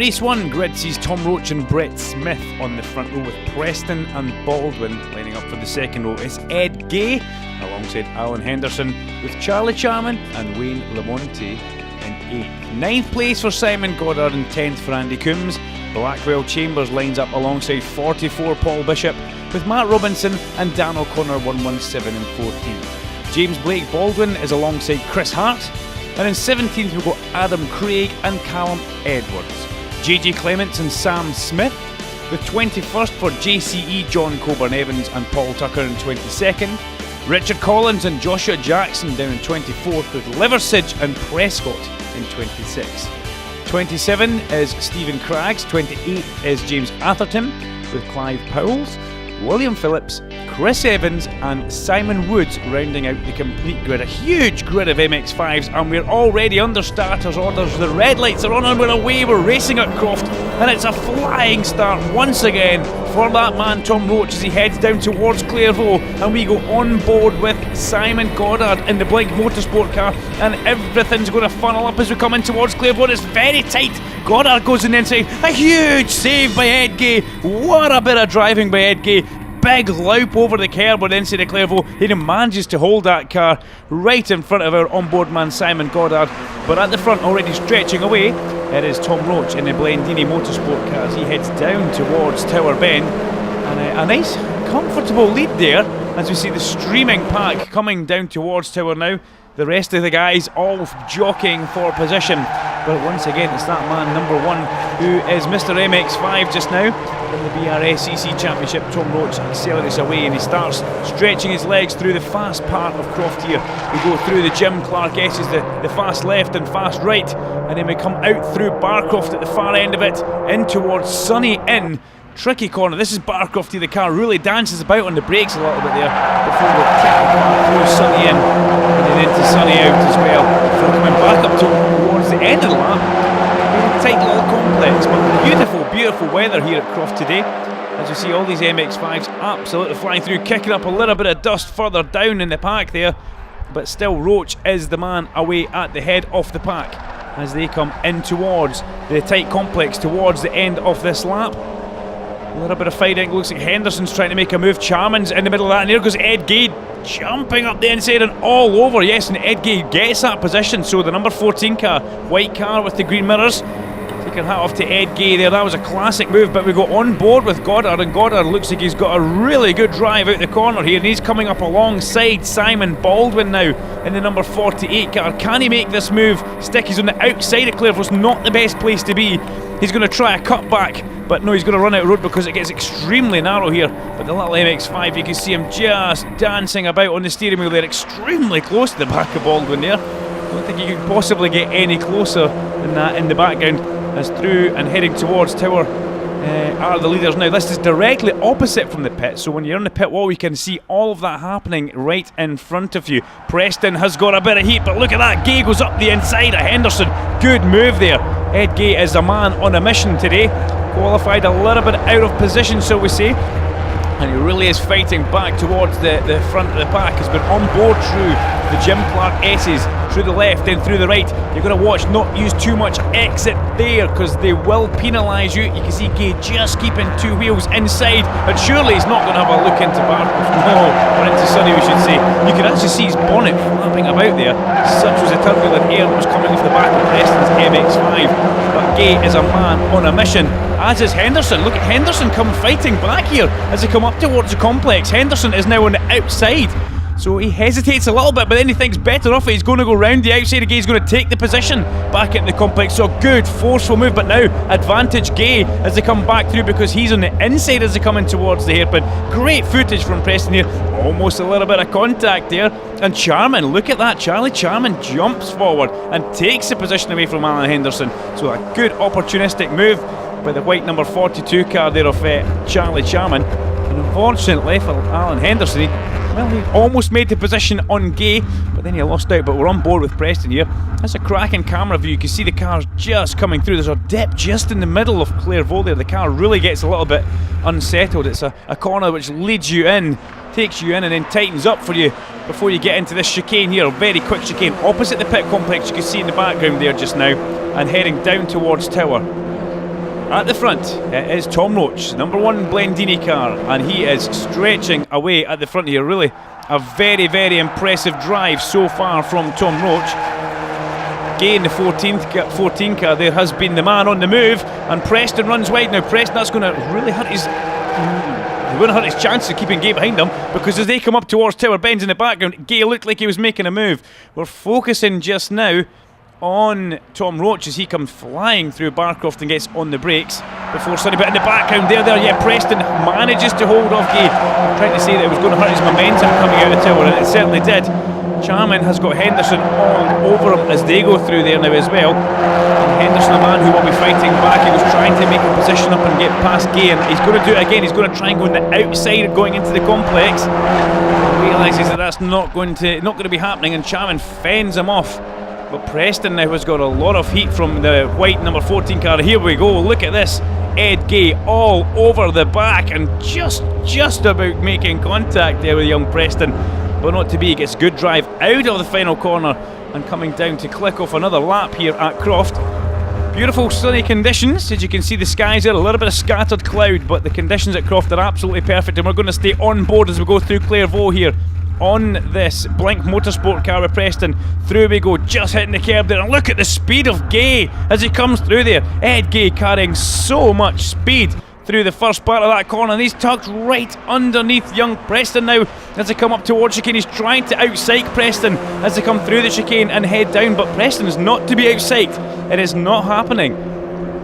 race 1, grid sees Tom Roach and Brett Smith on the front row with Preston and Baldwin lining up for the second row. It's Ed Gay alongside Alan Henderson with Charlie Charman and Wayne Lamonte in 8th. 9th place for Simon Goddard and 10th for Andy Coombs. Blackwell Chambers lines up alongside 44 Paul Bishop with Matt Robinson and Dan O'Connor 117 and 14th. James Blake Baldwin is alongside Chris Hart. And in 17th we've got Adam Craig and Callum Edwards. JJ Clements and Sam Smith. With 21st for JCE John Coburn Evans and Paul Tucker in 22nd. Richard Collins and Joshua Jackson down in 24th with Liversidge and Prescott in 26th. 27 is Stephen Craggs. 28th is James Atherton with Clive Powells, William Phillips, Chris Evans and Simon Woods rounding out the complete grid. A huge grid of MX-5s and we're already under starters orders. The red lights are on and we're away. We're racing at Croft and it's a flying start once again for that man Tom Roach as he heads down towards Clairvaux, and we go on board with Simon Goddard in the Blink Motorsport car, and everything's going to funnel up as we come in towards Clairvaux. It's very tight. Goddard goes in the inside. A huge save by Ed Gay. What a bit of driving by Ed Gay. Big loup over the curb on the inside of Clairvaux. He manages to hold that car right in front of our onboard man Simon Goddard. But at the front, already stretching away, it is Tom Roach in the Blendini Motorsport car as he heads down towards Tower Bend. And a nice, comfortable lead there as we see the streaming pack coming down towards Tower now. The rest of the guys all jockeying for position. But once again, it's that man, number 1, who is Mr. MX5 just now in the BRSCC Championship. Tom Roach accelerates away and he starts stretching his legs through the fast part of Croft here. We go through the Jim Clark S's, the fast left and fast right, and then we come out through Barcroft at the far end of it, in towards Sunny Inn. Tricky corner. This is Barcroft here. The car really dances about on the brakes a little bit there before we take the car through Sunny Inn and then into Sunny out as well. Before coming back up towards the end of the lap. Really tight little complex, but beautiful, beautiful weather here at Croft today. As you see all these MX-5s absolutely flying through, kicking up a little bit of dust further down in the pack there. But still, Roach is the man away at the head of the pack as they come in towards the tight complex towards the end of this lap. A little bit of fighting. Looks like Henderson's trying to make a move. Charman's in the middle of that, and there goes Ed Gay jumping up the inside and all over. Yes, and Ed Gay gets that position. So the number 14 car, white car with the green mirrors. Take your hat off to Ed Gay there. That was a classic move, but we go on board with Goddard, and Goddard looks like he's got a really good drive out the corner here, and he's coming up alongside Simon Baldwin now in the number 48 car. Can he make this move? Sticky's on the outside of Clairvaux. It's not the best place to be. He's going to try a cut back, but no, he's going to run out of road because it gets extremely narrow here. But the little MX-5, you can see him just dancing about on the steering wheel there, extremely close to the back of Baldwin there. I don't think you could possibly get any closer than that in the background. As through and heading towards Tower are the leaders now. This is directly opposite from the pit, so when you're on the pit wall you can see all of that happening right in front of you. Preston has got a bit of heat, but look at that, Gay goes up the inside of Henderson. Good move there. Ed Gay is a man on a mission today. Qualified a little bit out of position, so we say, and he really is fighting back towards the front of the pack. He's been on board through the Jim Clark S's, through the left, then through the right. You're going to watch not use too much exit there because they will penalise you. You can see Gay just keeping 2 wheels inside, and surely he's not going to have a look into Barcroft. No, or into Sunny we should say. You can actually see his bonnet flapping about there. Such was the turbulent air that was coming off the back of Preston's MX-5. But Gay is a man on a mission, as is Henderson. Look at Henderson come fighting back here as they come up towards the complex. Henderson is now on the outside, so he hesitates a little bit, but then he thinks better of it. He's going to go round the outside again. He's going to take the position back at the complex. So good, forceful move, but now advantage Gay as they come back through because he's on the inside as they come in towards the hairpin. Great footage from Preston here. Almost a little bit of contact there. And Charman, look at that. Charlie Charman jumps forward and takes the position away from Alan Henderson. So a good opportunistic move by the white number 42 car there of Charlie Charman. And unfortunately for Alan Henderson, he almost made the position on Gay, but then he lost out. But we're on board with Preston here. That's a cracking camera view. You can see the cars just coming through. There's a dip just in the middle of Clairvaux there. The car really gets a little bit unsettled. It's a corner which leads you in, takes you in, and then tightens up for you before you get into this chicane here. A very quick chicane opposite the pit complex. You can see in the background there just now, and heading down towards Tower. At the front, it is Tom Roach, number 1 Blendini car, and he is stretching away at the front here. Really a very, very impressive drive so far from Tom Roach. Gay in the 14 car there has been the man on the move, and Preston runs wide. Now Preston, that's going to really hurt his... He's going to hurt his chance of keeping Gay behind him, because as they come up towards Tower Bends in the background, Gay looked like he was making a move. We're focusing just now on Tom Roach as he comes flying through Barcroft and gets on the brakes before Sonny, but in the background there, yeah, Preston manages to hold off Gay. I'm trying to say that it was going to hurt his momentum coming out of Tower, and it certainly did. Charman has got Henderson all over him as they go through there now as well. And Henderson, a man who will be fighting back, he was trying to make a position up and get past Gay, and he's going to do it again. He's going to try and go on the outside going into the complex. He realises that that's not going to be happening, and Charman fends him off. But Preston now has got a lot of heat from the white number 14 car. Here we go, look at this. Ed Gay all over the back and just about making contact there with young Preston. But not to be. He gets good drive out of the final corner and coming down to click off another lap here at Croft. Beautiful sunny conditions. As you can see, the skies are a little bit of scattered cloud, but the conditions at Croft are absolutely perfect, and we're going to stay on board as we go through Clairvaux here on this Blink Motorsport car with Preston. Through we go, just hitting the curb there, and look at the speed of Gay as he comes through there. Ed Gay carrying so much speed through the first part of that corner, and he's tucked right underneath young Preston now as they come up towards chicane. He's trying to outpsych Preston as they come through the chicane and head down, but Preston is not to be outpsyched. It is not happening.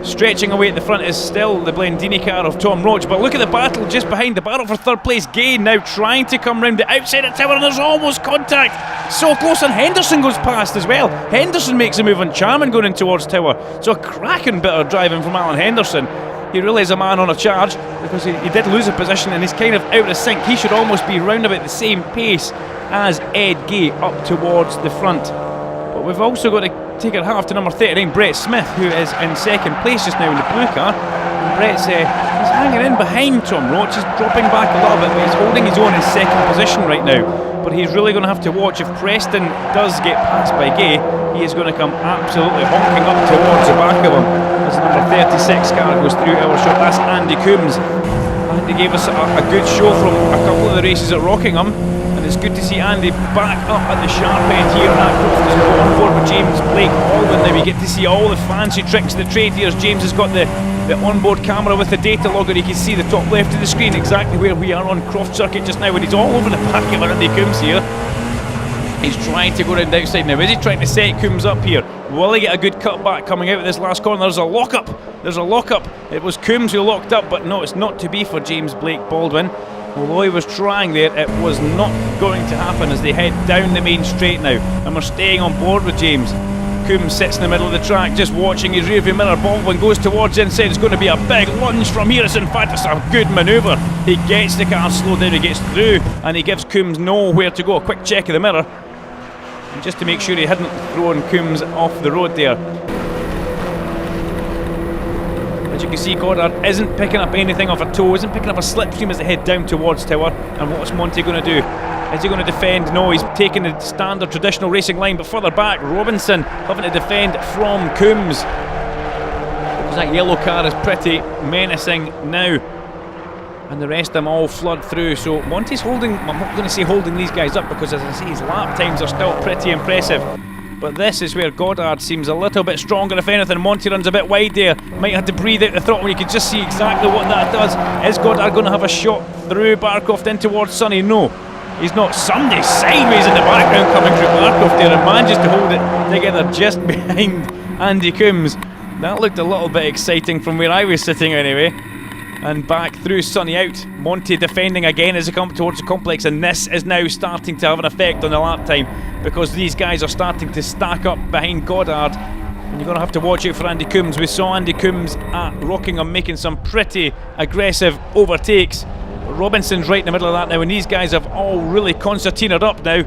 Stretching away at the front is still the Blendini car of Tom Roach, but look at the battle just behind, the battle for third place. Gay now trying to come round the outside of Tower, and there's almost contact. So close, and Henderson goes past as well. Henderson makes a move on Charman going in towards Tower. So a cracking bit of driving from Alan Henderson. He really is a man on a charge, because he did lose a position and he's kind of out of sync. He should almost be round about the same pace as Ed Gay up towards the front. But we've also got to take our hat off to number 39, Brett Smith, who is in second place just now in the blue car. And Brett's he's hanging in behind Tom Roach. He's dropping back a little bit, but he's holding his own in second position right now. But he's really going to have to watch. If Preston does get passed by Gay, he is going to come absolutely honking up towards the back of him as the number 36 car goes through our shot. That's Andy Coombs. Andy gave us a good show from a couple of the races at Rockingham, and it's good to see Andy back up at the sharp end here at Croft as we go on board with James Blake Baldwin. Now we get to see all the fancy tricks of the trade here. James has got the onboard camera with the data logger. You can see the top left of the screen exactly where we are on Croft Circuit just now, and he's all over the back of Andy Coombs here. He's trying to go around the outside now. Is he trying to set Coombs up here? Will he get a good cutback coming out of this last corner? There's a lock-up. There's a lock-up. It was Coombs who locked up, but no, it's not to be for James Blake Baldwin. Although he was trying there, it was not going to happen as they head down the main straight now. And we're staying on board with James. Coombs sits in the middle of the track just watching his rearview mirror. Baldwin goes towards the inside. It's going to be a big lunge from here. In fact, it's a good manoeuvre. He gets the car slowed down, he gets through, and he gives Coombs nowhere to go. A quick check of the mirror, and just to make sure he hadn't thrown Coombs off the road there. As you can see, Goddard isn't picking up anything off a toe, isn't picking up a slipstream as they head down towards Tower. And what's Monty going to do? Is he going to defend? No, he's taking the standard traditional racing line, but further back, Robinson having to defend from Coombs. Because that yellow car is pretty menacing now. And the rest of them all flood through. So Monty's holding, I'm not going to say holding these guys up, because as I say, his lap times are still pretty impressive. But this is where Goddard seems a little bit stronger, if anything. Monty runs a bit wide there. Might have to breathe out the throttle. You can just see exactly what that does. Is Goddard going to have a shot through Barcroft in towards Sonny? No, he's not. Somebody sideways in the background coming through Barcroft there, and manages to hold it together just behind Andy Coombs. That looked a little bit exciting from where I was sitting anyway. And back through Sonny out. Monty defending again as they come towards the complex, and this is now starting to have an effect on the lap time, because these guys are starting to stack up behind Goddard, and you're going to have to watch out for Andy Coombs. We saw Andy Coombs at Rockingham making some pretty aggressive overtakes. Robinson's right in the middle of that now, and these guys have all really concertinaed up now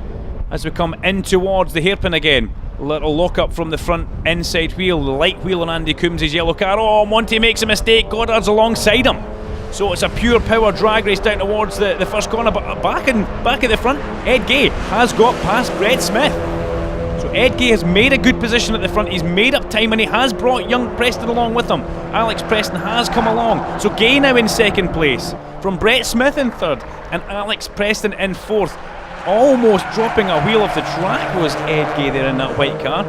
as we come in towards the hairpin again. Little lock up from the front inside wheel, the light wheel on Andy Coombs' yellow car. Oh, Monty makes a mistake. Goddard's alongside him. So it's a pure power drag race down towards the first corner. But back at the front, Ed Gay has got past Brett Smith. So Ed Gay has made a good position at the front. He's made up time and he has brought young Preston along with him. Alex Preston has come along. So Gay now in second place, from Brett Smith in third, and Alex Preston in fourth. Almost dropping a wheel off the track was Ed Gay there in that white car,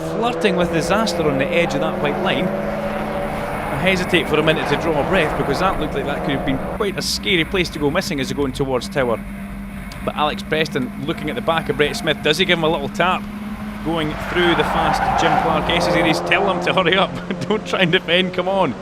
flirting with disaster on the edge of that white line. I hesitate for a minute to draw a breath because that looked like that could have been quite a scary place to go missing as you're going towards Tower. But Alex Preston looking at the back of Brett Smith. Does he give him a little tap? Going through the fast Jim Clark S's here. He's telling him to hurry up. Don't try and defend, come on.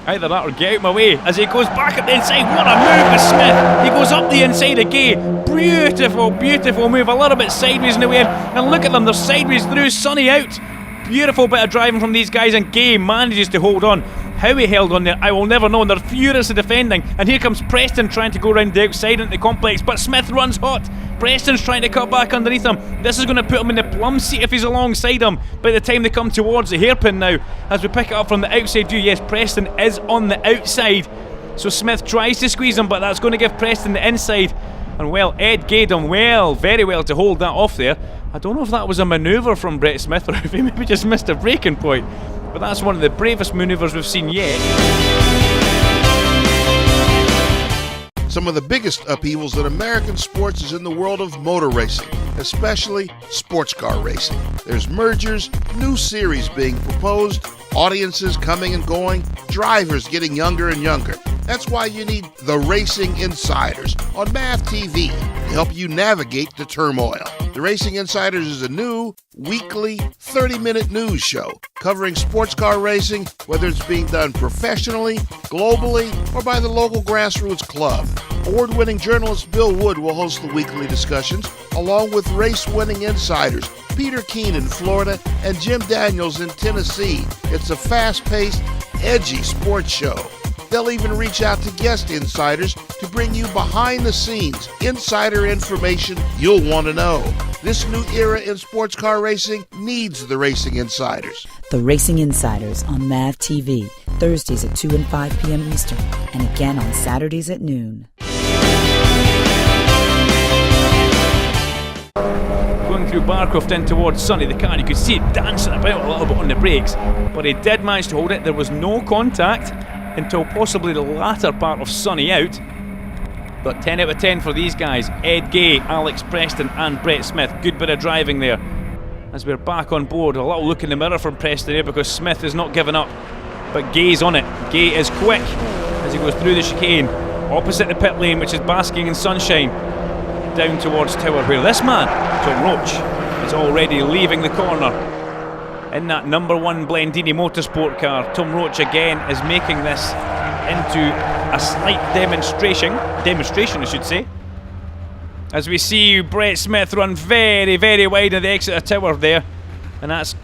Either that or get out of my way. As he goes back at the inside, what a move with Smith. He goes up the inside of Gay. Beautiful, beautiful move. A little bit sideways in the way. And look at them, they're sideways through, Sonny out. Beautiful bit of driving from these guys, and Gay manages to hold on. How he held on there, I will never know, and they're furiously defending. And here comes Preston trying to go around the outside into the complex, but Smith runs hot. Preston's trying to cut back underneath him. This is going to put him in the plum seat if he's alongside him by the time they come towards the hairpin now. As we pick it up from the outside view, yes, Preston is on the outside. So Smith tries to squeeze him, but that's going to give Preston the inside. And well, Ed Gay done well, very well to hold that off there. I don't know if that was a manoeuvre from Brett Smith or if he maybe just missed a braking point. But that's one of the bravest manoeuvres we've seen yet. Some of the biggest upheavals in American sports is in the world of motor racing, especially sports car racing. There's mergers, new series being proposed, audiences coming and going, drivers getting younger and younger. That's why you need the Racing Insiders on MAV TV to help you navigate the turmoil. The Racing Insiders is a new, weekly, 30-minute news show covering sports car racing, whether it's being done professionally, globally, or by the local grassroots club. Award-winning journalist Bill Wood will host the weekly discussions, along with race-winning insiders Peter Keene in Florida and Jim Daniels in Tennessee. It's a fast-paced, edgy sports show. They'll even reach out to guest insiders to bring you behind-the-scenes insider information you'll want to know. This new era in sports car racing needs the Racing Insiders. The Racing Insiders on MAV TV, Thursdays at 2 and 5 p.m. Eastern, and again on Saturdays at noon. Going through Barcroft in towards Sonny, the car, you could see it dancing about a little bit on the brakes, but he did manage to hold it. There was no contact until possibly the latter part of Sonny out. But 10 out of 10 for these guys. Ed Gay, Alex Preston and Brett Smith. Good bit of driving there. As we're back on board, a little look in the mirror from Preston here because Smith has not given up. But Gay's on it. Gay is quick as he goes through the chicane, opposite the pit lane, which is basking in sunshine, down towards Tower, where this man, Tom Roach, is already leaving the corner. In that number one Blendini Motorsport car, Tom Roach again is making this into a slight demonstration I should say, as we see Brett Smith run very, very wide at the exit of Tower there, and that's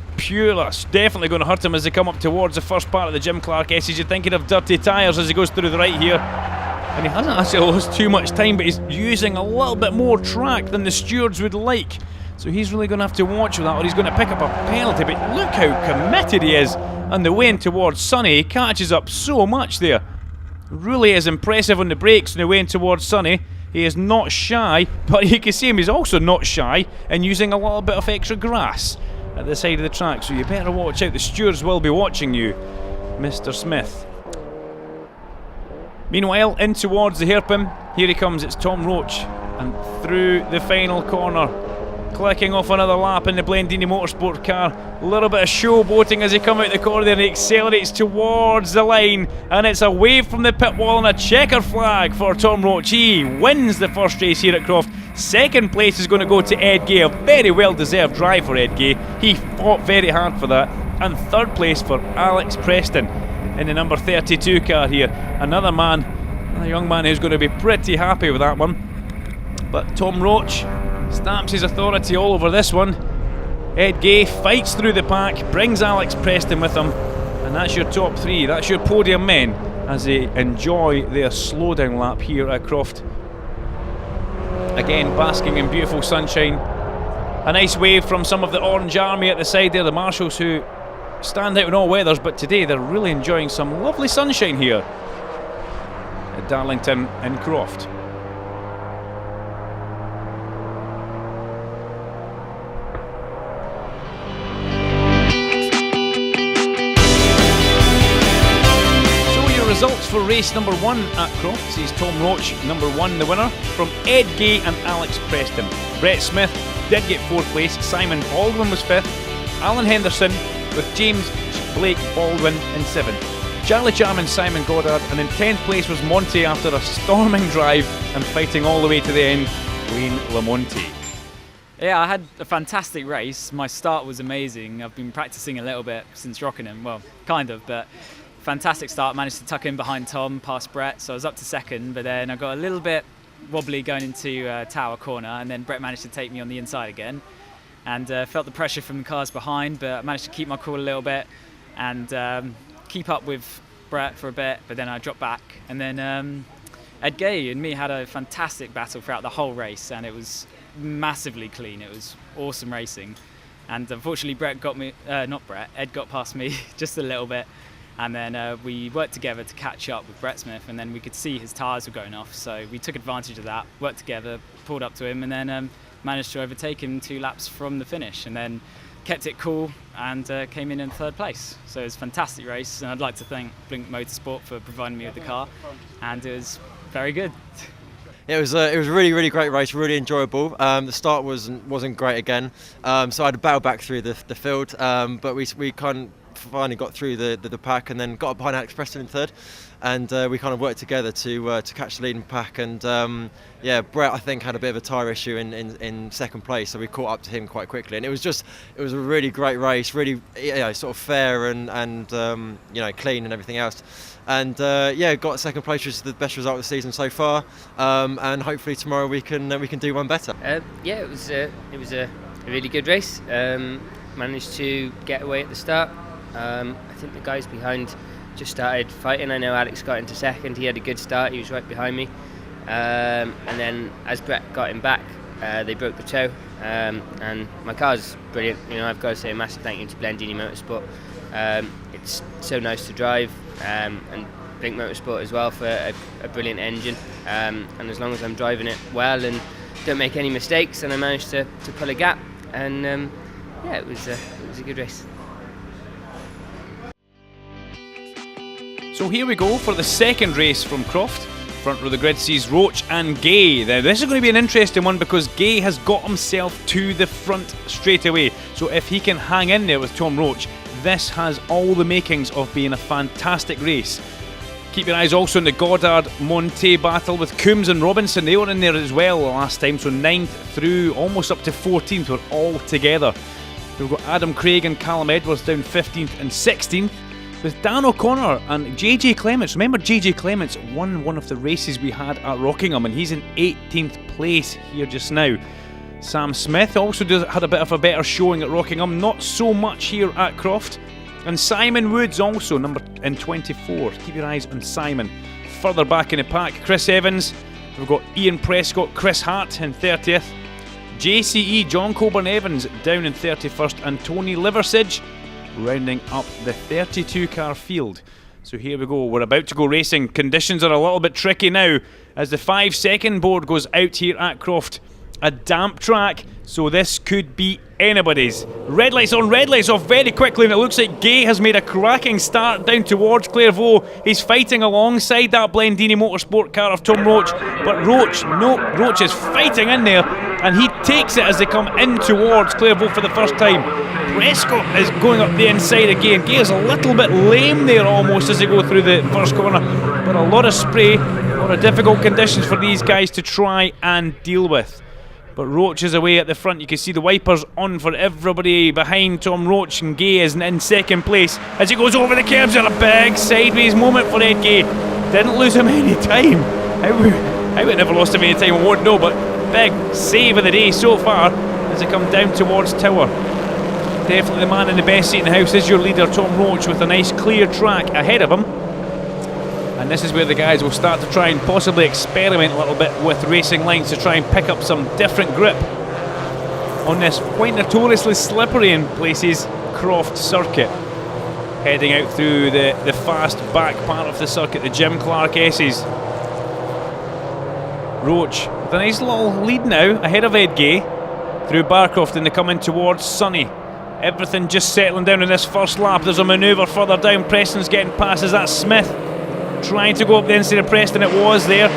definitely going to hurt him as they come up towards the first part of the Jim Clark S's. You're thinking of dirty tyres as he goes through the right here, and he hasn't actually lost too much time, but he's using a little bit more track than the stewards would like. So he's really going to have to watch for that, or he's going to pick up a penalty. But look how committed he is on the way in towards Sonny. He catches up so much there. Really is impressive on the brakes on the way in towards Sonny. He is not shy, but you can see him, he's also not shy in using a little bit of extra grass at the side of the track. So you better watch out. The stewards will be watching you, Mr. Smith. Meanwhile, in towards the hairpin, here he comes. It's Tom Roach, and through the final corner, clicking off another lap in the Blendini Motorsport car. A little bit of showboating as he come out the corner there, and he accelerates towards the line, and it's a wave from the pit wall and a checker flag for Tom Roach. He wins the first race here at Croft. Second place is going to go to Ed Gay, a very well deserved drive for Ed Gay. He fought very hard for that. And third place for Alex Preston in the number 32 car here. Another young man who's going to be pretty happy with that one. But Tom Roach stamps his authority all over this one. Ed Gay fights through the pack, brings Alex Preston with him, and that's your top three, that's your podium men as they enjoy their slowdown lap here at Croft. Again, basking in beautiful sunshine. A nice wave from some of the Orange Army at the side there, the marshals who stand out in all weathers, but today they're really enjoying some lovely sunshine here at Darlington and Croft. results for race number 1 at Croft sees Tom Roach, number 1, the winner, from Ed Gay and Alex Preston. Brett Smith did get 4th place, Simon Baldwin was 5th, Alan Henderson with James Blake Baldwin in 7th. Charlie Charman, Simon Goddard, and in 10th place was Monty after a storming drive and fighting all the way to the end, Wayne Lamonti. Yeah, I had a fantastic race. My start was amazing. I've been practicing a little bit since Rockingham, well, kind of, but fantastic start. Managed to tuck in behind Tom, past Brett, so I was up to 2nd, but then I got a little bit wobbly going into Tower Corner, and then Brett managed to take me on the inside again, and felt the pressure from the cars behind, but I managed to keep my cool a little bit and keep up with Brett for a bit, but then I dropped back, and then Ed Gay and me had a fantastic battle throughout the whole race, and it was massively clean. It was awesome racing, and unfortunately Ed got past me just a little bit, and then we worked together to catch up with Brett Smith, and then we could see his tyres were going off, so we took advantage of that, worked together, pulled up to him, and then managed to overtake him 2 laps from the finish, and then kept it cool and came in 3rd place. So it was a fantastic race, and I'd like to thank Blink Motorsport for providing me with the car, and it was very good. It was a really great race, really enjoyable. The start wasn't great again, so I had to battle back through the field, but we finally got through the pack, and then got up behind Alex Preston in 3rd, and we kind of worked together to catch the leading pack. And Brett, I think, had a bit of a tyre issue in 2nd place, so we caught up to him quite quickly. And it was a really great race, really sort of fair and clean and everything else. And got 2nd place, which is the best result of the season so far. And hopefully tomorrow we can do one better. It was a really good race. Managed to get away at the start. I think the guys behind just started fighting. I know Alex got into 2nd. He had a good start. He was right behind me. And then as Brett got him back, they broke the toe. And my car's brilliant. I've got to say a massive thank you to Blendini Motorsport. It's so nice to drive, and Blink Motorsport as well for a brilliant engine. And as long as I'm driving it well and don't make any mistakes, and I managed to pull a gap. And it was a good race. So here we go for the 2nd race from Croft. Front row of the grid sees Roach and Gay. Now this is going to be an interesting one because Gay has got himself to the front straight away. So if he can hang in there with Tom Roach, this has all the makings of being a fantastic race. Keep your eyes also on the Goddard-Monte battle with Coombs and Robinson. They were in there as well last time, so 9th through almost up to 14th were all together. We've got Adam Craig and Callum Edwards down 15th and 16th. With Dan O'Connor and JJ Clements. Remember, JJ Clements won one of the races we had at Rockingham, and he's in 18th place here just now. Sam Smith also had a bit of a better showing at Rockingham, not so much here at Croft. And Simon Woods also number in 24th. Keep your eyes on Simon. Further back in the pack, Chris Evans. We've got Ian Prescott, Chris Hart in 30th. JCE, John Coburn Evans down in 31st, and Tony Liversidge rounding up the 32 car field. So here we go, we're about to go racing. Conditions are a little bit tricky now as the 5-second board goes out here at Croft. A damp track, so this could be anybody's. Red lights on, red lights off very quickly, and it looks like Gay has made a cracking start down towards Clairvaux. He's fighting alongside that Blendini Motorsport car of Tom Roach, but Roach is fighting in there, and he takes it as they come in towards Clairvaux for the first time. Prescott is going up the inside again. Gay is a little bit lame there almost as they go through the first corner, but a lot of spray, a lot of difficult conditions for these guys to try and deal with. But Roach is away at the front. You can see the wipers on for everybody behind Tom Roach, and Gay is in 2nd place as he goes over the curbs. And a big sideways moment for Ed Gay. Didn't lose him any time. How we never lost him any time, I won't know, but big save of the day so far as they come down towards Tower. Definitely the man in the best seat in the house is your leader, Tom Roach, with a nice clear track ahead of him. And this is where the guys will start to try and possibly experiment a little bit with racing lines to try and pick up some different grip on this quite notoriously slippery in places Croft Circuit. Heading out through the fast back part of the circuit, the Jim Clark S's. Roach with a nice little lead now ahead of Ed Gay through Barcroft, and they come in towards Sunny. Everything just settling down in this first lap. There's a manoeuvre further down. Preston's getting past. Is that Smith trying to go up the inside of Preston. It was there.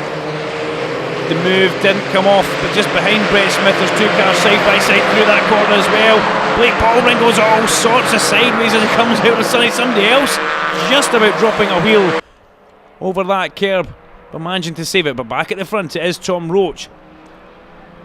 The move didn't come off, but just behind Brett Smith, there's two cars side by side through that corner as well. Blake Baldwin goes all sorts of sideways as he comes out of Sonny. Somebody else just about dropping a wheel over that curb, but managing to save it. But back at the front, it is Tom Roach.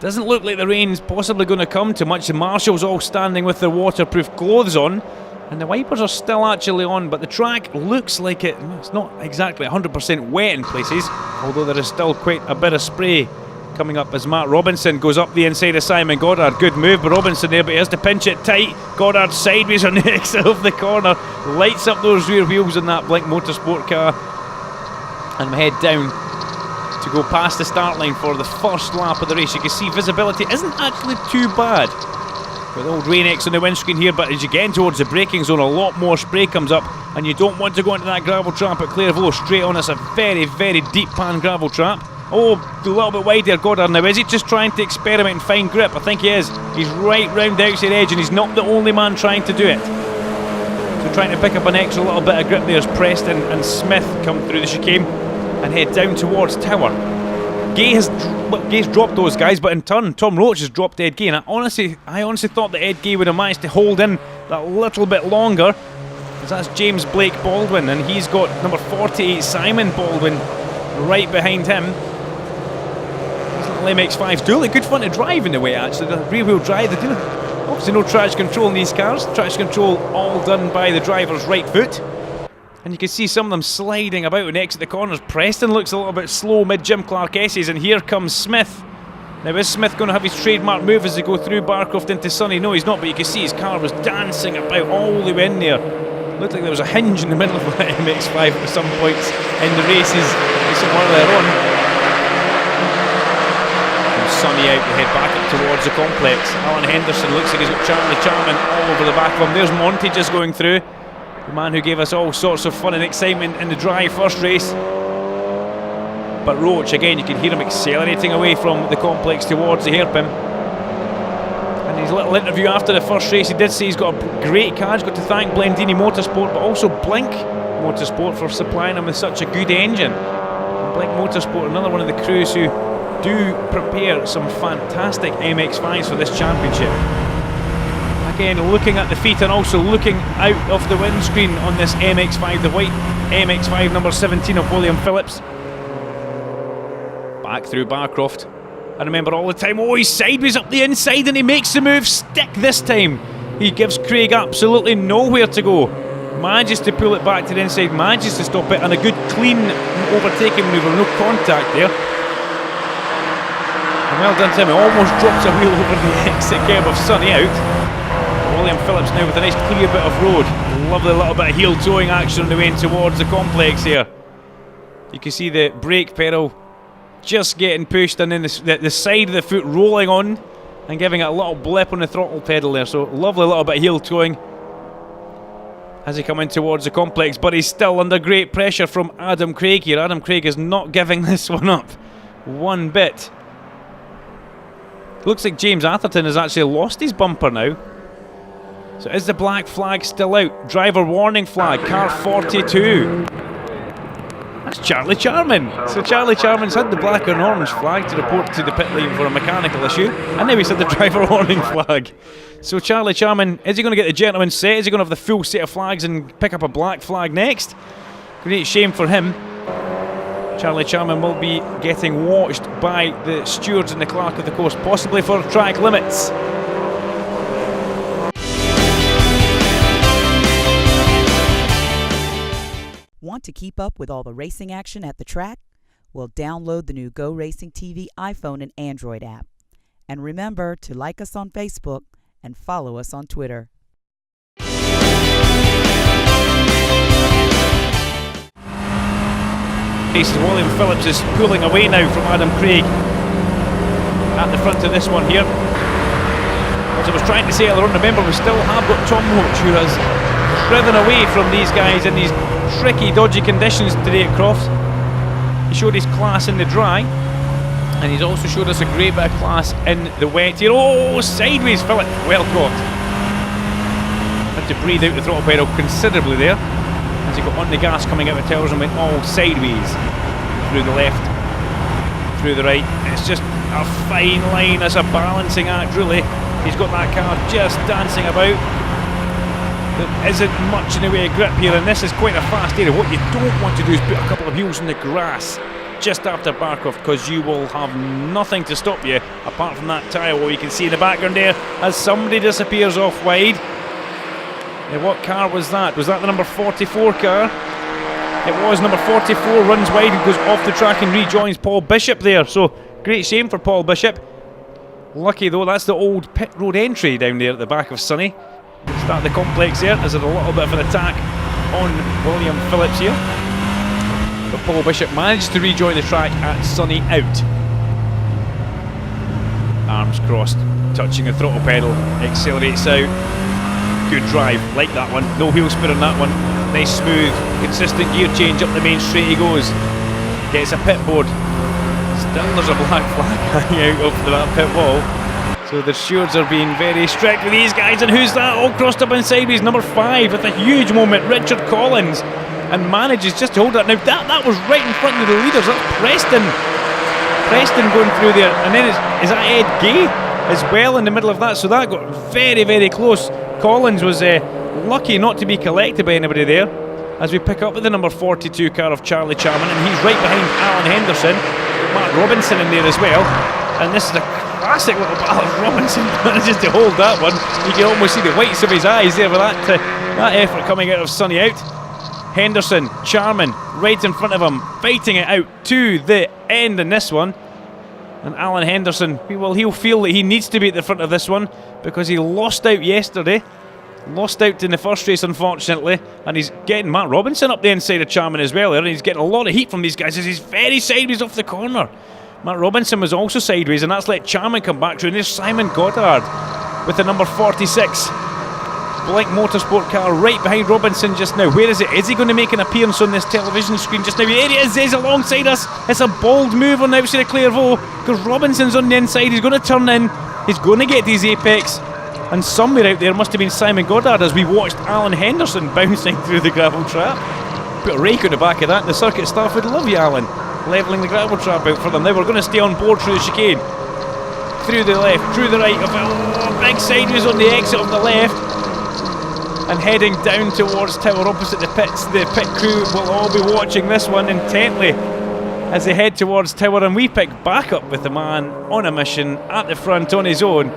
Doesn't look like the rain's possibly going to come too much. The marshals all standing with their waterproof clothes on, and the wipers are still actually on, but the track looks like it's not exactly 100% wet in places, although there is still quite a bit of spray coming up as Matt Robinson goes up the inside of Simon Goddard. Good move by Robinson there, but he has to pinch it tight. Goddard sideways on the exit of the corner, lights up those rear wheels in that Blink Motorsport car, and we head down to go past the start line for the first lap of the race. You can see visibility isn't actually too bad with old Rain-X on the windscreen here, but as you get in towards the braking zone, a lot more spray comes up, and you don't want to go into that gravel trap at Clairvaux straight on. It's a very, very deep pan gravel trap. Oh, a little bit wide there, Goddard. Now, is he just trying to experiment and find grip? I think he is. He's right round the outside edge, and he's not the only man trying to do it. So trying to pick up an extra little bit of grip there as Preston and Smith come through the chicane and head down towards Tower. Gay's dropped those guys, but in turn, Tom Roach has dropped Ed Gay. And I honestly thought that Ed Gay would have managed to hold in that little bit longer, because that's James Blake Baldwin, and he's got number 48 Simon Baldwin right behind him. These little MX-5s do look good fun to drive in a way, actually. The rear wheel drive, they do. Obviously no traction control in these cars. Traction control all done by the driver's right foot. And you can see some of them sliding about and exit the corners. Preston looks a little bit slow mid Jim Clark S's, and here comes Smith. Now, is Smith going to have his trademark move as they go through Barcroft into Sunny? No, he's not, but you can see his car was dancing about all the way in there. Looked like there was a hinge in the middle of that MX-5 at some points in the races, somewhere there on. And Sunny out, we head back up towards the complex. Alan Henderson looks like he's got Charman all over the back of him. There's Monty just going through. The man who gave us all sorts of fun and excitement in the dry first race. But Roach, again, you can hear him accelerating away from the complex towards the hairpin. And his little interview after the first race, he did say he's got a great car. He's got to thank Blendini Motorsport, but also Blink Motorsport for supplying him with such a good engine. And Blink Motorsport, another one of the crews who do prepare some fantastic MX-5s for this championship. Again, looking at the feet and also looking out of the windscreen on this MX-5, the white MX-5 number 17 of William Phillips. Back through Barcroft. I remember all the time, oh, he's sideways up the inside and he makes the move stick this time. He gives Craig absolutely nowhere to go. Manages to pull it back to the inside, manages to stop it, and a good clean overtaking manoeuvre, no contact there. And well done to him, he almost drops a wheel over the exit curb of Sunny out. William Phillips now with a nice clear bit of road. Lovely little bit of heel towing action on the way in towards the complex here. You can see the brake pedal just getting pushed, and then the side of the foot rolling on and giving it a little blip on the throttle pedal there. So lovely little bit of heel towing as he come in towards the complex, but he's still under great pressure from Adam Craig here. Adam Craig is not giving this one up one bit. Looks like James Atherton has actually lost his bumper now. So is the black flag still out? Driver warning flag, car 42. That's Charlie Charman. So Charlie Charman's had the black and orange flag to report to the pit lane for a mechanical issue, and now he's had the driver warning flag. So Charlie Charman, is he going to get the gentleman's set? Is he going to have the full set of flags and pick up a black flag next? Great shame for him. Charlie Charman will be getting watched by the stewards and the clerk of the course, possibly for track limits. Want to keep up with all the racing action at the track? Well, download the new GoRacingTV iPhone and Android app. And remember to like us on Facebook and follow us on Twitter. William Phillips is pulling away now from Adam Craig at the front of this one here. As I was trying to say earlier on, remember we still have got Tom Roach, who has driven away from these guys in these tricky, dodgy conditions today at Croft. He showed his class in the dry, and he's also showed us a great bit of class in the wet here. Oh, sideways Philip, well caught. Had to breathe out the throttle pedal considerably there. as he got on the gas coming out of Towers and went all sideways through the left, through the right. It's just a fine line as a balancing act, really. He's got that car just dancing about. There isn't much in the way of grip here, and this is quite a fast area. What you don't want to do is put a couple of wheels in the grass just after Barcroft, because you will have nothing to stop you apart from that tyre wall you can see in the background there as somebody disappears off wide. Now, what car was that? Was that the number 44 car? It was. Number 44 runs wide and goes off the track and rejoins Paul Bishop there. So great shame for Paul Bishop. Lucky though, that's the old pit road entry down there at the back of Sunny. Start the complex there as there's a little bit of an attack on William Phillips here. But Paul Bishop managed to rejoin the track at Sunny out. Arms crossed, touching the throttle pedal, accelerates out. Good drive, like that one. No wheel spin on that one. Nice smooth, consistent gear change up the main straight he goes. Gets a pit board. Still there's a black flag hanging out of that pit wall. So the stewards are being very strict with these guys. And who's that? All crossed up and sideways. Number 5 with a huge moment, Richard Collins. And manages just to hold that. Now that was right in front of the leaders. That's Preston. Preston going through there. And then is that Ed Gay as well in the middle of that? So that got very, very close. Collins was lucky not to be collected by anybody there. As we pick up with the number 42 car of Charlie Charman. And he's right behind Alan Henderson. Mark Robinson in there as well. And this is a classic little battle. Robinson manages to hold that one. You can almost see the whites of his eyes there with that effort coming out of Sunny out. Henderson, Charman, right in front of him, fighting it out to the end in this one. And Alan Henderson, well, he'll feel that he needs to be at the front of this one because he lost out yesterday. Lost out in the first race, unfortunately. And he's getting Matt Robinson up the inside of Charman as well there. And he's getting a lot of heat from these guys as he's very sideways off the corner. Matt Robinson was also sideways, and that's let Charman come back through. And there's Simon Goddard with the number 46 Blink Motorsport car right behind Robinson just now. Where is it? Is he going to make an appearance on this television screen just now? There he is. He's alongside us. It's a bold move on the outside of Clairvaux because Robinson's on the inside. He's going to turn in. He's going to get to his apex. And somewhere out there must have been Simon Goddard as we watched Alan Henderson bouncing through the gravel trap. Put a rake on the back of that. The circuit staff would love you, Alan. Levelling the gravel trap out for them. Now we're going to stay on board through the chicane. Through the left, through the right. Big sideways on the exit of the left. And heading down towards Tower opposite the pits. The pit crew will all be watching this one intently as they head towards Tower, and we pick back up with the man on a mission at the front on his own.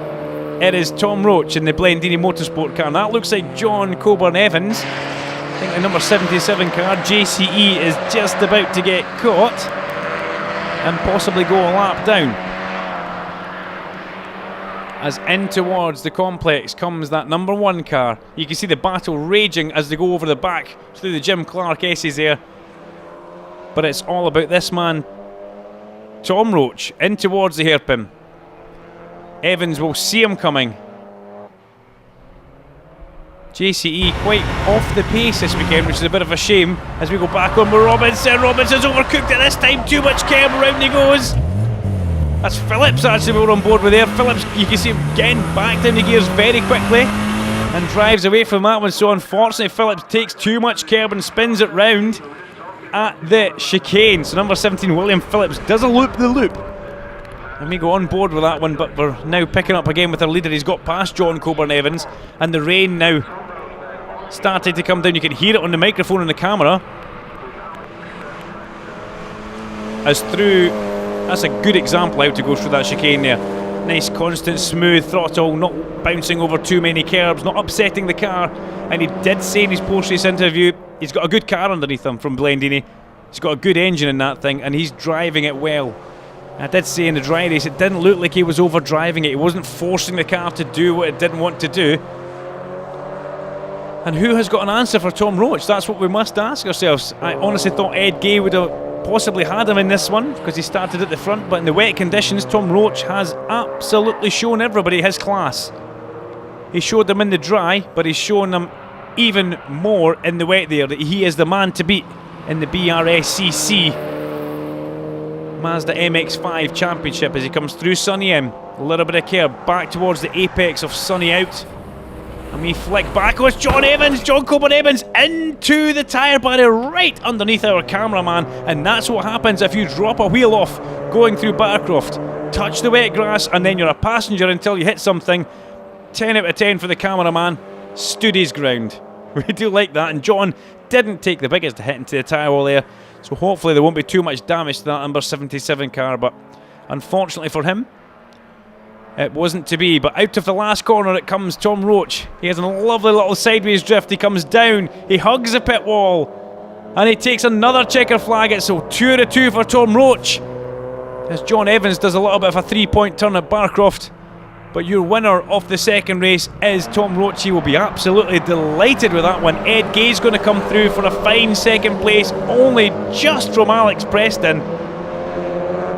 It is Tom Roach in the Blendini Motorsport car, and that looks like John Coburn Evans. I think the number 77 car, JCE, is just about to get caught and possibly go a lap down. As in towards the complex comes that number 1 car. You can see the battle raging as they go over the back through the Jim Clark S's there. But it's all about this man, Tom Roach, in towards the hairpin. Evans will see him coming. JCE quite off the pace this weekend, which is a bit of a shame as we go back on with Robinson. Robinson's overcooked at this time. Too much curb, around he goes. That's Phillips actually we're on board with there. Phillips, you can see him getting back down the gears very quickly and drives away from that one. So unfortunately Phillips takes too much curb and spins it round at the chicane. So number 17 William Phillips does a loop-the-loop. And we go on board with that one, but we're now picking up again with our leader. He's got past John Coburn Evans, and the rain now starting to come down. You can hear it on the microphone and the camera. As through, that's a good example how to go through that chicane there. Nice, constant, smooth throttle, not bouncing over too many curbs, not upsetting the car. And he did say in his post-race interview, he's got a good car underneath him from Blendini. He's got a good engine in that thing, and he's driving it well. I did say in the dry race, it didn't look like he was over driving it. He wasn't forcing the car to do what it didn't want to do. And who has got an answer for Tom Roach? That's what we must ask ourselves. I honestly thought Ed Gay would have possibly had him in this one because he started at the front, but in the wet conditions, Tom Roach has absolutely shown everybody his class. He showed them in the dry, but he's shown them even more in the wet there, that he is the man to beat in the BRSCC Mazda MX-5 Championship as he comes through Sunny M. A little bit of curb back towards the apex of Sunny out. And we flick back. Oh, it's John Evans, John Coburn Evans, into the tyre barrier right underneath our cameraman. And that's what happens if you drop a wheel off going through Battercroft. Touch the wet grass and then you're a passenger until you hit something. 10 out of 10 for the cameraman. Stood his ground. We do like that. And John didn't take the biggest hit into the tyre wall there. So hopefully there won't be too much damage to that number 77 car. But unfortunately for him, it wasn't to be. But out of the last corner it comes Tom Roach. He has a lovely little sideways drift. He comes down. He hugs the pit wall. And he takes another checker flag. It's so 2 out of 2 for Tom Roach. As John Evans does a little bit of a 3-point turn at Barcroft. But your winner of the second race is Tom Roach. He will be absolutely delighted with that one. Ed Gay's going to come through for a fine second place, only just from Alex Preston.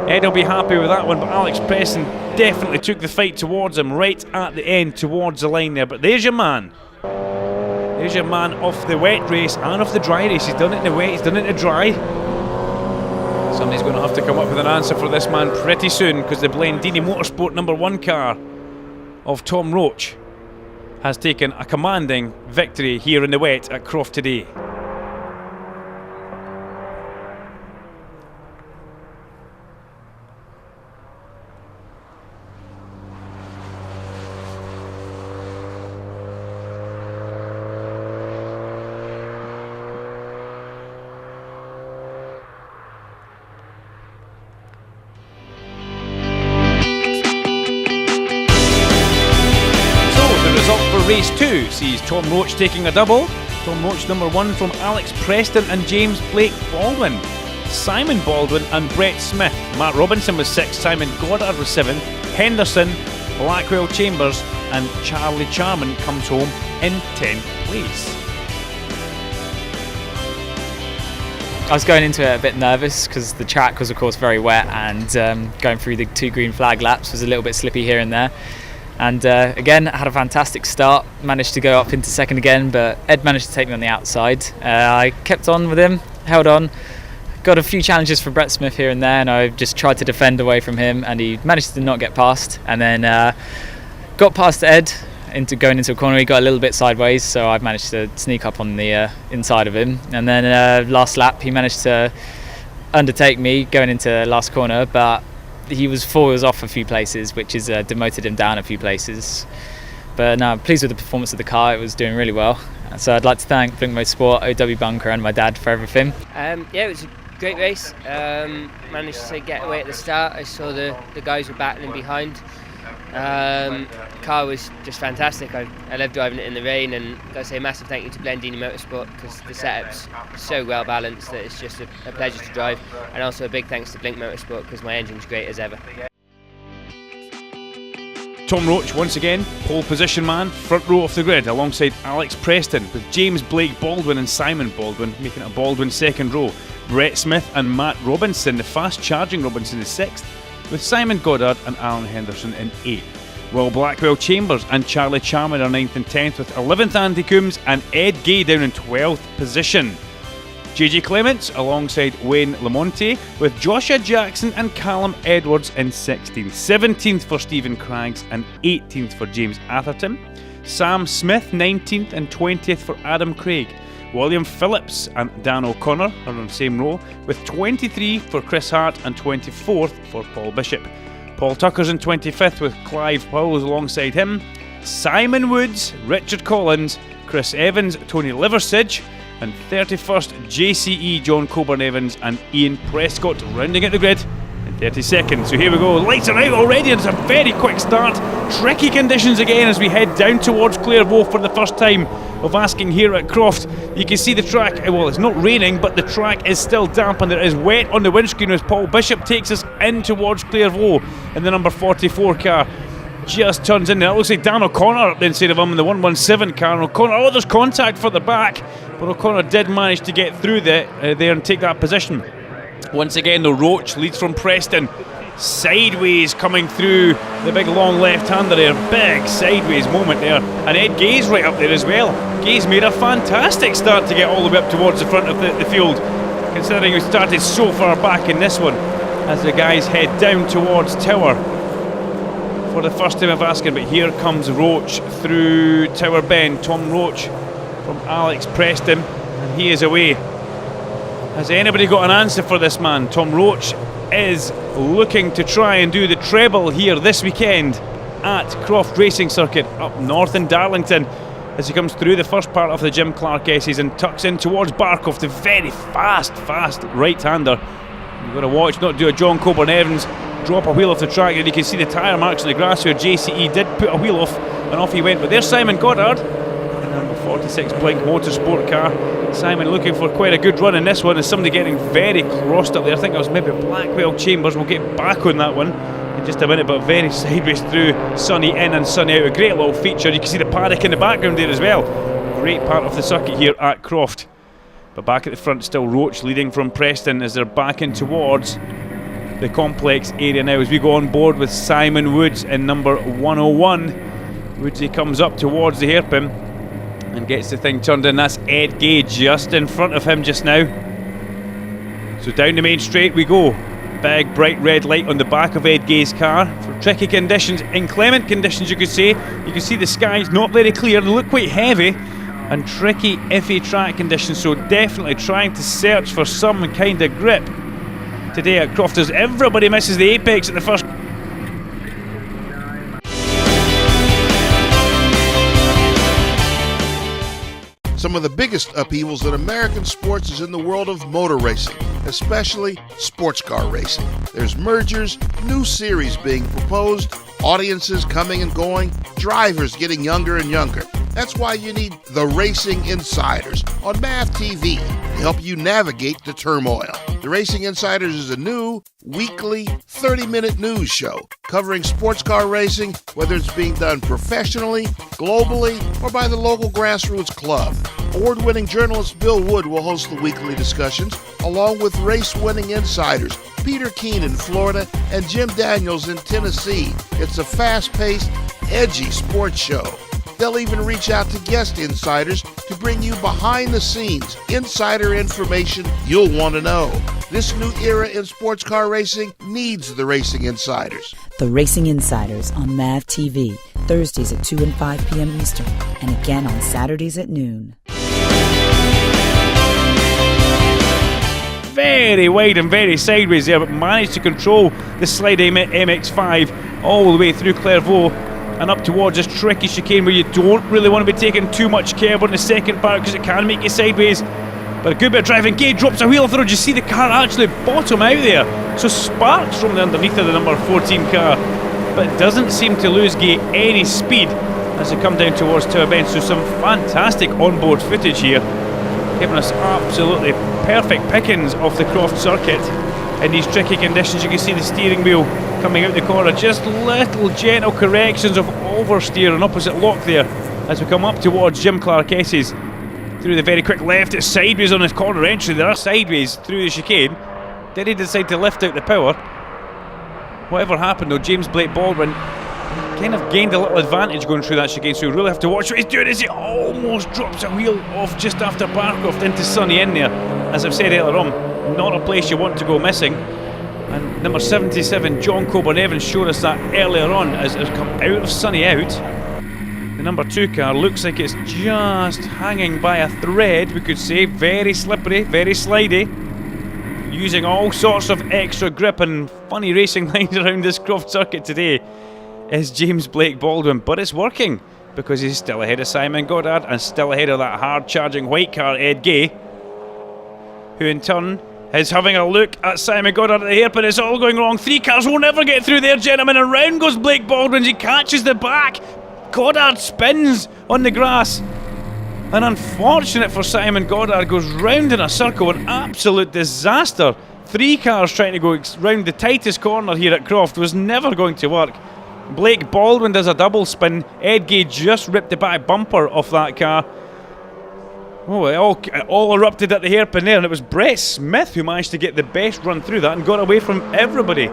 Ed will be happy with that one, but Alex Preston definitely took the fight towards him right at the end, towards the line there. But there's your man. There's your man of the wet race and of the dry race. He's done it in the wet, he's done it in the dry. Somebody's going to have to come up with an answer for this man pretty soon, because the Blendini Motorsport number 1 car of Tom Roach has taken a commanding victory here in the wet at Croft today. Race 2 sees Tom Roach taking a double. Tom Roach number 1 from Alex Preston and James Blake Baldwin. Simon Baldwin and Brett Smith. Matt Robinson was 6th, Simon Goddard was 7th, Henderson, Blackwell Chambers and Charlie Charman comes home in 10th place. I was going into it a bit nervous because the track was of course very wet, and going through the 2 green flag laps was a little bit slippy here and there. And again, had a fantastic start, managed to go up into second again, but Ed managed to take me on the outside. I kept on with him, held on, got a few challenges for Brett Smith here and there, and I just tried to defend away from him, and he managed to not get past, and then got past Ed going into a corner. He got a little bit sideways, so I managed to sneak up on the inside of him, and then last lap he managed to undertake me going into last corner, but he was 4 wheels off a few places, which has demoted him down a few places. But no, I'm pleased with the performance of the car. It was doing really well. So I'd like to thank Blink Motorsport, OW Bunker and my dad for everything. Yeah, it was a great race. Managed to get away at the start. I saw the guys were battling behind. The car was just fantastic. I love driving it in the rain, and I've got to say a massive thank you to Blendini Motorsport, because the setup's so well balanced that it's just a pleasure to drive, and also a big thanks to Blink Motorsport because my engine's great as ever. Tom Roach once again, pole position man, front row of the grid alongside Alex Preston, with James Blake Baldwin and Simon Baldwin making it a Baldwin second row. Brett Smith and Matt Robinson, the fast charging Robinson, is 6th, with Simon Goddard and Alan Henderson in 8th. While Blackwell Chambers and Charlie Charman are 9th and 10th, with 11th Andy Coombs and Ed Gay down in 12th position. JJ Clements alongside Wayne Lamonte, with Joshua Jackson and Callum Edwards in 16th. 17th for Stephen Craggs and 18th for James Atherton. Sam Smith 19th and 20th for Adam Craig. William Phillips and Dan O'Connor are on the same row, with 23 for Chris Hart and 24th for Paul Bishop. Paul Tucker's in 25th with Clive Powles alongside him. Simon Woods, Richard Collins, Chris Evans, Tony Liversidge, and 31st JCE John Coburn Evans and Ian Prescott rounding out the grid in 30 seconds. So here we go, lights are out already, and it's a very quick start. Tricky conditions again as we head down towards Clairvaux for the first time of asking here at Croft. You can see the track, well, it's not raining, but the track is still damp and it is wet on the windscreen as Paul Bishop takes us in towards Clairvaux in the number 44 car. Just turns in there. It looks like Dan O'Connor up the inside of him in the 117 car. And O'Connor, oh, there's contact for the back, but O'Connor did manage to get through there and take that position. Once again, the Roach leads from Preston. Sideways coming through the big long left-hander there. Big sideways moment there. And Ed Gay's right up there as well. Gay's made a fantastic start to get all the way up towards the front of the field, considering he started so far back in this one, as the guys head down towards Tower for the first time of asking, but here comes Roach through Tower Bend. Tom Roach from Alex Preston, and he is away. Has anybody got an answer for this man? Tom Roach is looking to try and do the treble here this weekend at Croft Racing Circuit up north in Darlington, as he comes through the first part of the Jim Clark S's and tucks in towards Barkov, the very fast right-hander. You've got to watch, not do a John Coburn Evans, drop a wheel off the track, and you can see the tyre marks on the grass where JCE did put a wheel off, and off he went. But there's Simon Goddard, number 46 Blink Motorsport car. Simon looking for quite a good run in this one, and somebody getting very crossed up there. I think it was maybe Blackwell Chambers. We'll get back on that one in just a minute, but very sideways through, sunny in and sunny out. A great little feature. You can see the paddock in the background there as well. Great part of the circuit here at Croft. But back at the front, still Roach leading from Preston as they're backing towards the complex area now, as we go on board with Simon Woods in number 101. Woodsy comes up towards the hairpin and gets the thing turned in. That's Ed Gay just in front of him just now. So down the main straight we go. Big bright red light on the back of Ed Gay's car for tricky conditions, inclement conditions you could say. You can see the skies not very clear, they look quite heavy, and tricky iffy track conditions, so definitely trying to search for some kind of grip today at Croft as everybody misses the apex at the first. Some of the biggest upheavals in American sports is in the world of motor racing, especially sports car racing. There's mergers, new series being proposed, audiences coming and going, drivers getting younger and younger. That's why you need the Racing Insiders on MAV TV to help you navigate the turmoil. The Racing Insiders is a new, weekly, 30-minute news show covering sports car racing, whether it's being done professionally, globally, or by the local grassroots club. Award-winning journalist Bill Wood will host the weekly discussions, along with race-winning insiders Peter Keene in Florida and Jim Daniels in Tennessee. It's a fast-paced, edgy sports show. They'll even reach out to guest insiders to bring you behind-the-scenes insider information you'll want to know. This new era in sports car racing needs the Racing Insiders. The Racing Insiders on MAV TV, Thursdays at 2 and 5 p.m. Eastern, and again on Saturdays at noon. Very wide and very sideways there, but managed to control the sliding MX-5 all the way through Clairvaux and up towards this tricky chicane where you don't really want to be taking too much curb on the second part because it can make you sideways. But a good bit of driving. Gay drops a wheel off the road. You see the car actually bottom out there. So sparks from the underneath of the number 14 car, but it doesn't seem to lose Gay any speed as they come down towards Tower Bend. So some fantastic onboard footage here, giving us absolutely perfect pickings of the Croft Circuit in these tricky conditions. You can see the steering wheel coming out the corner, just little gentle corrections of oversteer and opposite lock there as we come up towards Jim Clark S's. Through the very quick left, it's sideways on his corner entry. They are sideways through the chicane. Did he decide to lift out the power? Whatever happened though, James Blake Baldwin kind of gained a little advantage going through that chicane, so we really have to watch what he's doing as he almost drops a wheel off just after Barcroft into Sunny in there. As I've said earlier on, not a place you want to go missing. And number 77, John Coburn Evans, showed us that earlier on as it's come out of Sunny out. The number 2 car looks like it's just hanging by a thread, we could say. Very slippery, very slidey. Using all sorts of extra grip and funny racing lines around this Croft Circuit today is James Blake Baldwin. But it's working because he's still ahead of Simon Goddard and still ahead of that hard-charging white car, Ed Gay, who in turn is having a look at Simon Goddard at the hairpin. It's all going wrong. 3 cars will never get through there, gentlemen. And round goes Blake Baldwin. He catches the back. Goddard spins on the grass. And unfortunate for Simon Goddard, goes round in a circle. An absolute disaster. 3 cars trying to go round the tightest corner here at Croft was never going to work. Blake Baldwin does a double spin. Ed Gay just ripped the back bumper off that car. Oh, it all erupted at the hairpin there, and it was Brett Smith who managed to get the best run through that and got away from everybody.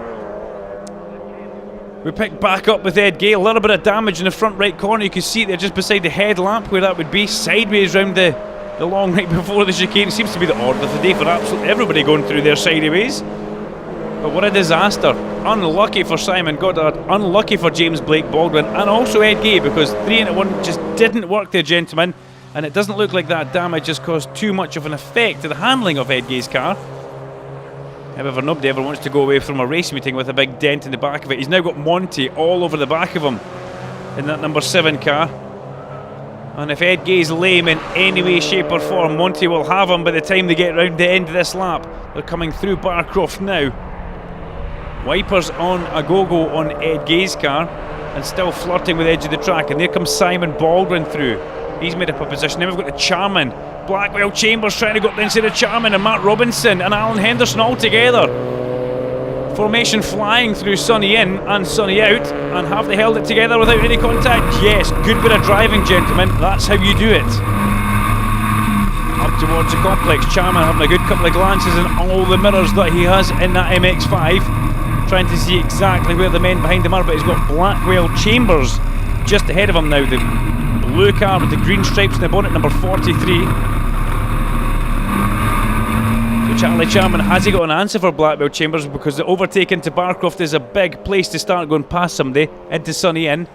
We picked back up with Ed Gay. A little bit of damage in the front right corner. You can see it there just beside the headlamp where that would be, sideways round the long right before the chicane. Seems to be the order of the day for absolutely everybody going through there sideways. But what a disaster. Unlucky for Simon Goddard, unlucky for James Blake Baldwin, and also Ed Gay, because 3 into 1 just didn't work there, gentlemen. And it doesn't look like that damage has caused too much of an effect to the handling of Ed Gay's car. However, nobody ever wants to go away from a race meeting with a big dent in the back of it. He's now got Monty all over the back of him in that number 7 car. And if Ed Gay's lame in any way, shape or form, Monty will have him by the time they get round the end of this lap. They're coming through Barcroft now. Wipers on a go-go on Ed Gay's car and still flirting with the edge of the track. And there comes Simon Baldwin through. He's made up a position. Then we've got the Charman. Blackwell Chambers trying to go up the inside of Charman, and Matt Robinson and Alan Henderson all together. Formation flying through Sonny in and Sonny out. And have they held it together without any contact? Yes, good bit of driving, gentlemen. That's how you do it. Up towards the complex. Charman having a good couple of glances in all the mirrors that he has in that MX-5. Trying to see exactly where the men behind him are, but he's got Blackwell Chambers just ahead of him now. The blue car with the green stripes in the bonnet, number 43. So Charlie Charman, has he got an answer for Blackwell Chambers? Because the overtake into Barcroft is a big place to start going past somebody into Sonny Inn.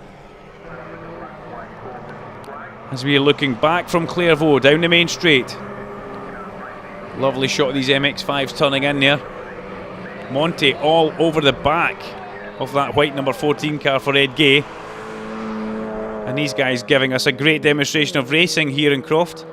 As we are looking back from Clairvaux down the main straight. Lovely shot of these MX-5s turning in there. Monty all over the back of that white number 14 car for Ed Gay. And these guys giving us a great demonstration of racing here in Croft.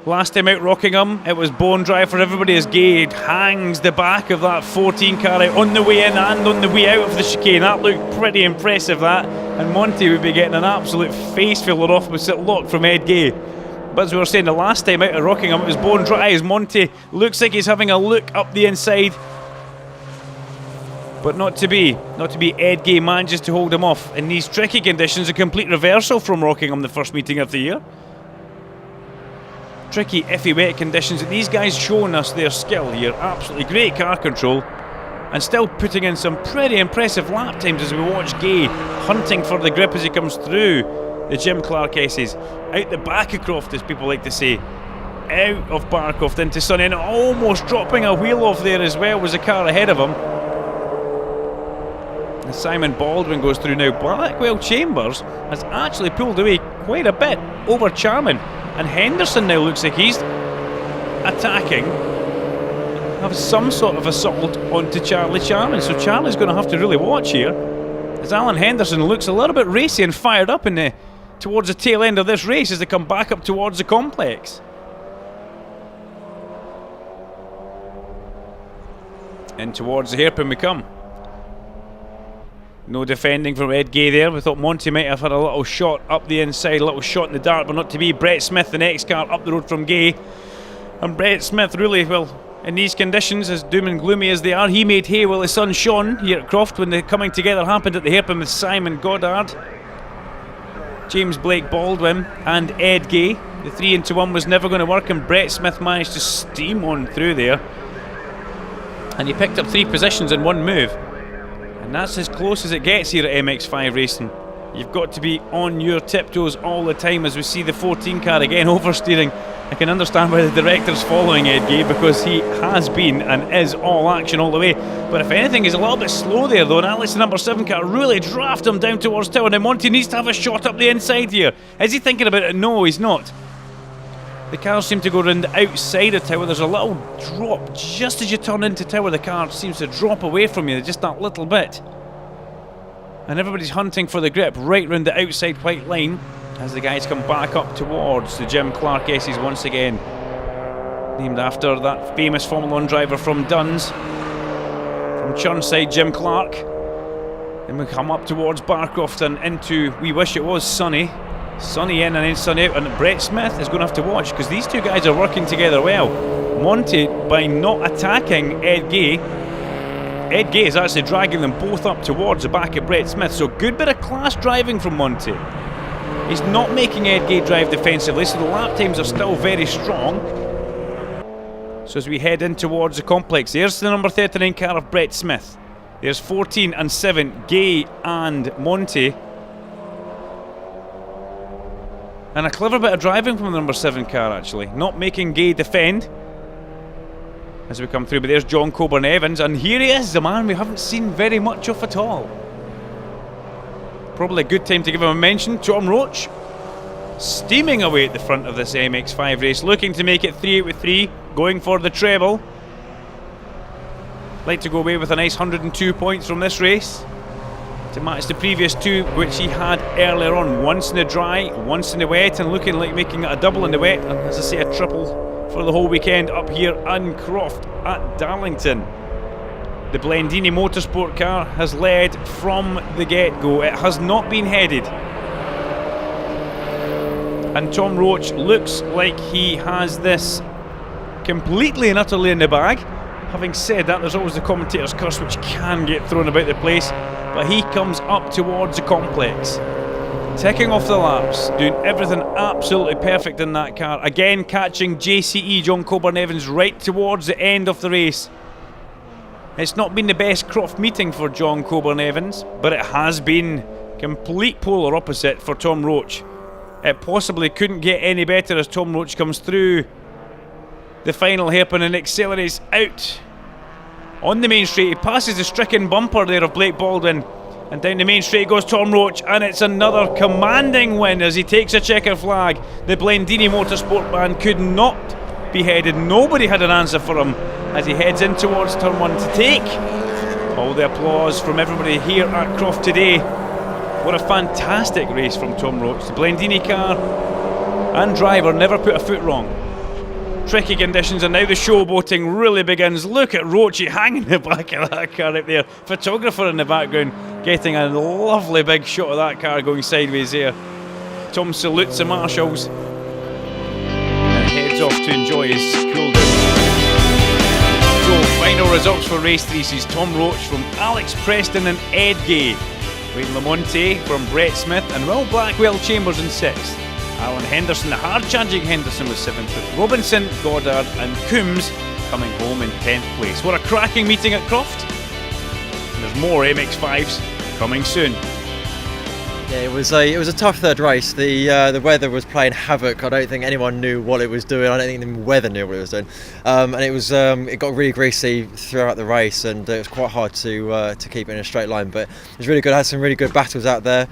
Last time out Rockingham, it was bone dry for everybody as Gay hangs the back of that 14 car out on the way in and on the way out of the chicane. That looked pretty impressive, that. And Monty would be getting an absolute face filler off with it locked from Ed Gay. But as we were saying, the last time out at Rockingham, it was bone dry as Monty looks like he's having a look up the inside. But not to be. Ed Gay manages to hold him off in these tricky conditions. A complete reversal from Rockingham, the first meeting of the year. Tricky, iffy, wet conditions. And these guys showing us their skill here. Absolutely great car control. And still putting in some pretty impressive lap times as we watch Gay hunting for the grip as he comes through the Jim Clark S's. Out the back of Croft, as people like to say. Out of Barcroft into Sonny, and almost dropping a wheel off there as well was the car ahead of him. And Simon Baldwin goes through now. Blackwell Chambers has actually pulled away quite a bit over Charman. And Henderson now looks like he's attacking. Have some sort of assault onto Charlie Charman. So Charlie's going to have to really watch here. As Alan Henderson looks a little bit racy and fired up towards the tail end of this race as they come back up towards the complex. And towards the hairpin we come. No defending from Ed Gay there. We thought Monty might have had a little shot up the inside, a little shot in the dark, but not to be. Brett Smith, the next car up the road from Gay. And Brett Smith really, well, in these conditions, as doom and gloomy as they are, he made hay while the sun shone here at Croft when the coming together happened at the hairpin with Simon Goddard, James Blake Baldwin and Ed Gay. The 3 into 1 was never going to work, and Brett Smith managed to steam on through there. And he picked up 3 positions in 1 move. And that's as close as it gets here at MX5 racing. You've got to be on your tiptoes all the time as we see the 14 car again oversteering. I can understand why the director's following Ed Gay, because he has been and is all action all the way. But if anything, he's a little bit slow there though, and Alex, the number 7 car, really draft him down towards Tower. Now Monty needs to have a shot up the inside here. Is he thinking about it? No, he's not. The cars seem to go around the outside of Tower. There's a little drop just as you turn into Tower. The car seems to drop away from you, just that little bit. And everybody's hunting for the grip right round the outside white line as the guys come back up towards the Jim Clark S's once again. Named after that famous Formula 1 driver from Duns, from Churnside, Jim Clark. Then we come up towards Barcroft and into, we wish it was Sonny. Sonny in and then Sonny out, and Brett Smith is going to have to watch because these 2 guys are working together well. Monty, by not attacking Ed Gay is actually dragging them both up towards the back of Brett Smith, so good bit of class driving from Monty. He's not making Ed Gay drive defensively, so the lap times are still very strong. So as we head in towards the complex, there's the number 39 car of Brett Smith. There's 14 and 7, Gay and Monty. And a clever bit of driving from the number 7 car actually, not making Gay defend. as we come through. But there's John Coburn-Evans, and here he is, the man we haven't seen very much of at all. Probably a good time to give him a mention. Tom Roach steaming away at the front of this MX-5 race, looking to make it 3 out of 3, going for the treble. Like to go away with a nice 102 points from this race to match the previous 2 which he had earlier on. Once in the dry, once in the wet, and looking like making it a double in the wet, and as I say, a triple for the whole weekend up here in Croft at Darlington. The Blendini Motorsport car has led from the get-go. It has not been headed. And Tom Roach looks like he has this completely and utterly in the bag. Having said that, there's always the commentator's curse which can get thrown about the place, but he comes up towards the complex, ticking off the laps, doing everything absolutely perfect in that car. Again, catching JCE, John Coburn-Evans, right towards the end of the race. It's not been the best Croft meeting for John Coburn-Evans, but it has been complete polar opposite for Tom Roach. It possibly couldn't get any better as Tom Roach comes through the final hairpin and accelerates out on the main straight. He passes the stricken bumper there of Blake Baldwin, and down the main straight goes Tom Roach, and it's another commanding win as he takes a checker flag. The Blendini Motorsport man could not be headed. Nobody had an answer for him as he heads in towards turn 1 to take all the applause from everybody here at Croft today. What a fantastic race from Tom Roach. The Blendini car and driver never put a foot wrong. Tricky conditions, and now the showboating really begins. Look at Roachy hanging in the back of that car up there. Photographer in the background getting a lovely big shot of that car going sideways there. Tom salutes the marshals and heads off to enjoy his cool down. So, final results for race 3 sees Tom Roach from Alex Preston and Ed Gay, Wayne Lamonte from Brett Smith, and Will Blackwell Chambers in 6th. Alan Henderson, the hard-charging Henderson, was 7th, with Robinson, Goddard and Coombs coming home in 10th place. What a cracking meeting at Croft. And there's more MX-5s coming soon. Yeah, it was a tough third race. The weather was playing havoc. I don't think anyone knew what it was doing. I don't think the weather knew what it was doing. And it got really greasy throughout the race, and it was quite hard to keep it in a straight line. But it was really good. I had some really good battles out there.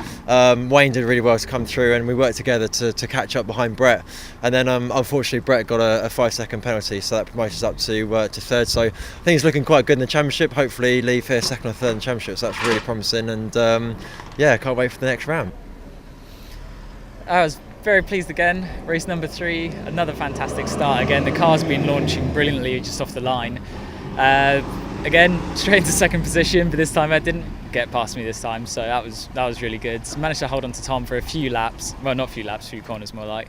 Wayne did really well to come through, and we worked together to catch up behind Brett. And then unfortunately Brett got a 5-second penalty, so that promoted us up to third. So I think he's looking quite good in the championship. Hopefully leave here second or third in the championship. So that's really promising. And yeah, can't wait for the next round. I was very pleased again. Race number 3, another fantastic start again. The car's been launching brilliantly just off the line. Again, straight into second position, but this time it didn't get past me this time, so that was really good. Managed to hold on to Tom for a few laps. Well, not a few laps, few corners more like.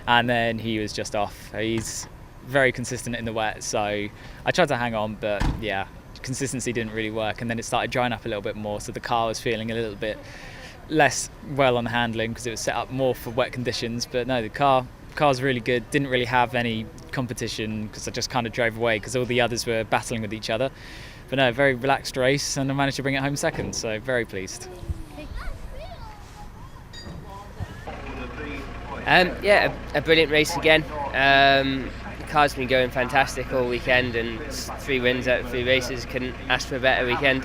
And then he was just off. He's very consistent in the wet, so I tried to hang on, but yeah, consistency didn't really work. And then it started drying up a little bit more, so the car was feeling a little bit less well on the handling because it was set up more for wet conditions. But no, the car's really good. Didn't really have any competition because I just kind of drove away because all the others were battling with each other. But no, very relaxed race, and I managed to bring it home second, so very pleased. Yeah, a brilliant race again. The car's been going fantastic all weekend, and 3 wins out of 3 races. Couldn't ask for a better weekend.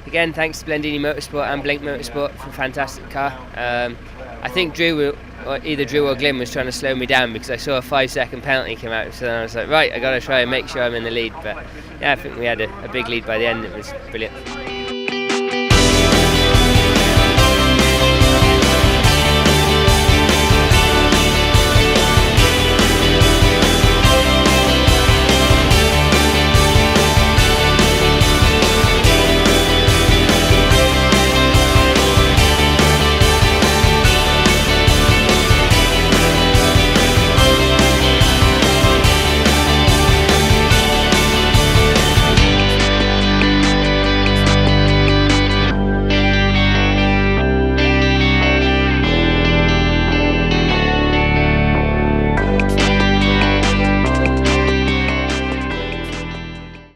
Again, thanks to Blendini Motorsport and Blink Motorsport for a fantastic car. I think either Drew or Glyn was trying to slow me down because I saw a 5-second penalty come out, so then I was like, right, I got to try and make sure I'm in the lead. But yeah, I think we had a big lead by the end. It was brilliant.